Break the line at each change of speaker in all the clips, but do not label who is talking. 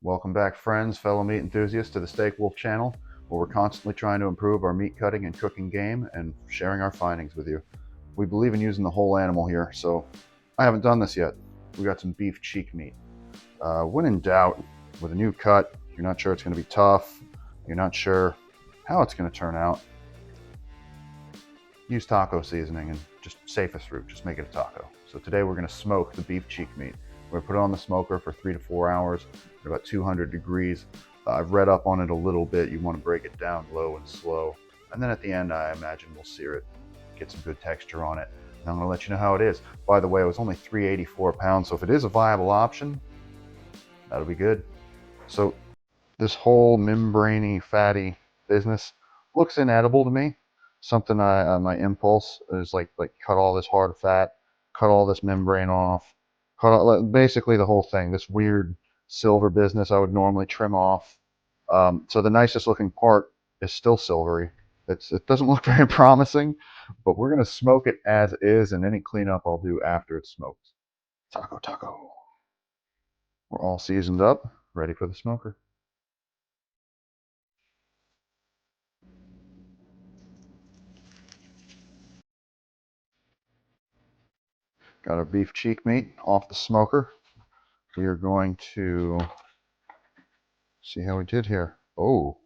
Welcome back, friends, fellow meat enthusiasts, to the Steak Wolf channel, where we're constantly trying to improve our meat cutting and cooking game and sharing our findings with you. We believe in using the whole animal here, so I haven't done this yet. We got some beef cheek meat. When in doubt, with a new cut, you're not sure it's going to be tough, you're not sure how it's going to turn out, use taco seasoning and just safest route, just make it a taco. So today we're going to smoke the beef cheek meat. We're going to put it on the smoker for 3 to 4 hours at about 200 degrees. I've read up on it a little bit. You want to break it down low and slow. And then at the end, I imagine we'll sear it, get some good texture on it. And I'm going to let you know how it is. By the way, it was only $3.84 a pound, so if it is a viable option, that'll be good. So this whole membraney, fatty business looks inedible to me. Something my impulse is like cut all this hard fat, cut all this membrane off, cut all, basically the whole thing. This weird silver business I would normally trim off. So the nicest looking part is still silvery. It doesn't look very promising, but we're gonna smoke it as is, and any cleanup I'll do after it's smoked. Taco, taco. We're all seasoned up, ready for the smoker. Got our beef cheek meat off the smoker. We are going to see how we did here. Oh,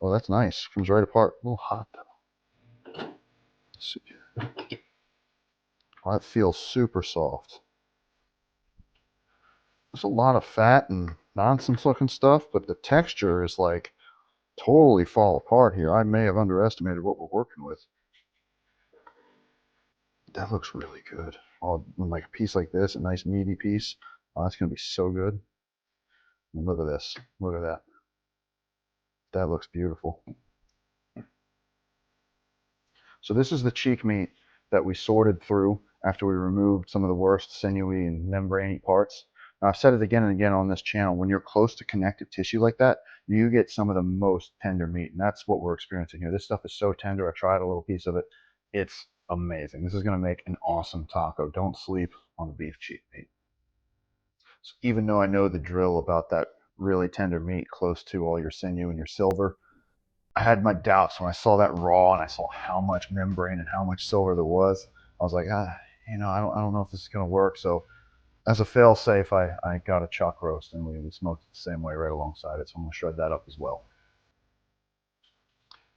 that's nice. Comes right apart. A little hot though. Let's see. Oh, that feels super soft. There's a lot of fat and nonsense looking stuff, but the texture is like totally fall apart here. I may have underestimated what we're working with. That looks really good. Oh, like a piece like this, a nice meaty piece. Oh, that's gonna be so good. And look at this. Look at that. That looks beautiful. So this is the cheek meat that we sorted through after we removed some of the worst sinewy and membraney parts. Now, I've said it again and again on this channel, when you're close to connective tissue like that, you get some of the most tender meat, and that's what we're experiencing here. This stuff is so tender. I tried a little piece of it. It's amazing. This is going to make an awesome taco. Don't sleep on the beef cheek meat. So even though I know the drill about that really tender meat close to all your sinew and your silver, I had my doubts when I saw that raw and I saw how much membrane and how much silver there was. I was like, I don't know if this is gonna work. So as a fail safe, I got a chuck roast and we smoked it the same way right alongside it. So I'm gonna shred that up as well.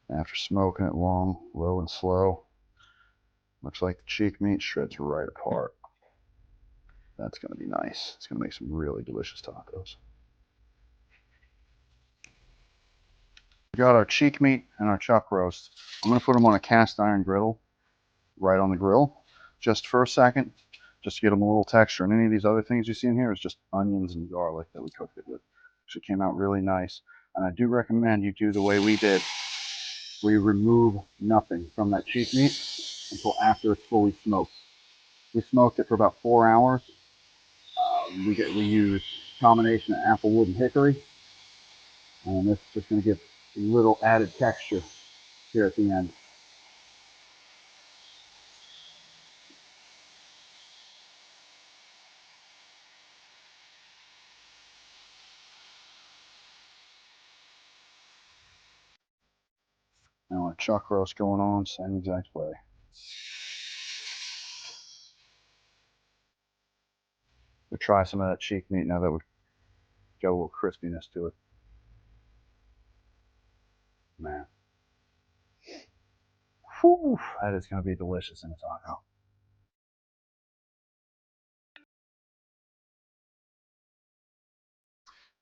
After smoking it long, low and slow, looks like the cheek meat shreds right apart. That's gonna be nice. It's gonna make some really delicious tacos. We got our cheek meat and our chuck roast. I'm gonna put them on a cast iron griddle right on the grill just for a second, just to get them a little texture. And any of these other things you see in here is just onions and garlic that we cooked it with. So it came out really nice. And I do recommend you do the way we did. We remove nothing from that cheek meat until after it's fully smoked. We smoked it for about 4 hours. We use a combination of applewood and hickory. And this is just going to give a little added texture here at the end. Now our chuck roast going on, same exact way. We'll try some of that cheek meat now that we've got a little crispiness to it. Man. Whew, that is going to be delicious in a taco.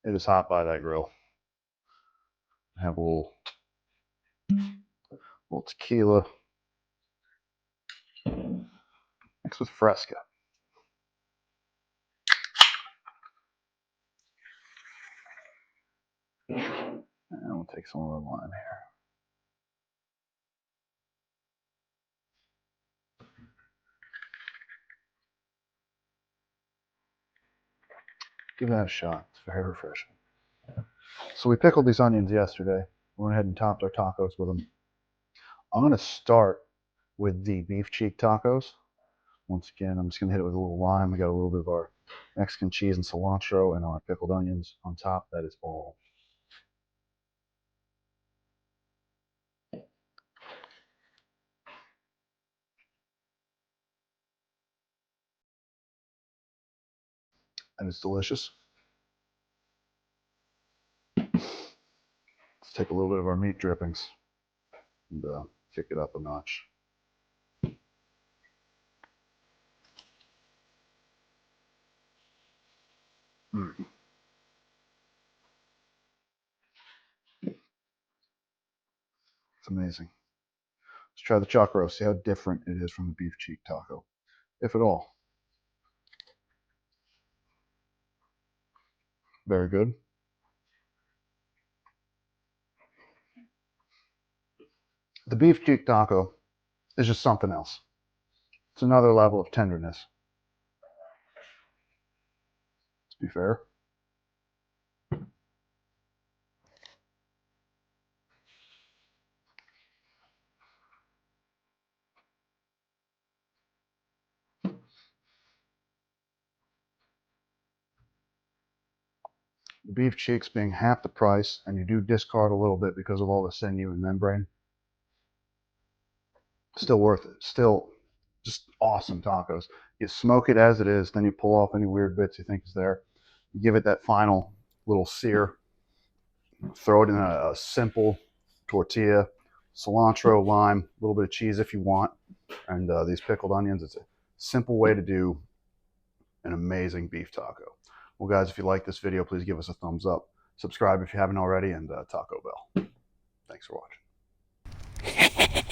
It is hot by that grill. Have a little tequila mixed with Fresca. And we'll take some of the lime here. Give that a shot. It's very refreshing. So we pickled these onions yesterday. We went ahead and topped our tacos with them. I'm going to start with the beef cheek tacos. Once again, I'm just going to hit it with a little lime. We got a little bit of our Mexican cheese and cilantro and our pickled onions on top. That is all. And it's delicious. Let's take a little bit of our meat drippings and kick it up a notch. Mm. It's amazing. Let's try the chuck roast, see how different it is from the beef cheek taco, if at all. Very good. The beef cheek taco is just something else. It's another level of tenderness. To be fair. The beef cheeks being half the price, and you do discard a little bit because of all the sinew and membrane. Still worth it. Still just awesome tacos. You smoke it as it is, then you pull off any weird bits you think is there. You give it that final little sear. Throw it in a simple tortilla, cilantro, lime, a little bit of cheese if you want, and these pickled onions. It's a simple way to do an amazing beef taco. Well, guys, if you like this video, please give us a thumbs up. Subscribe if you haven't already, and Taco Bell. Thanks for watching.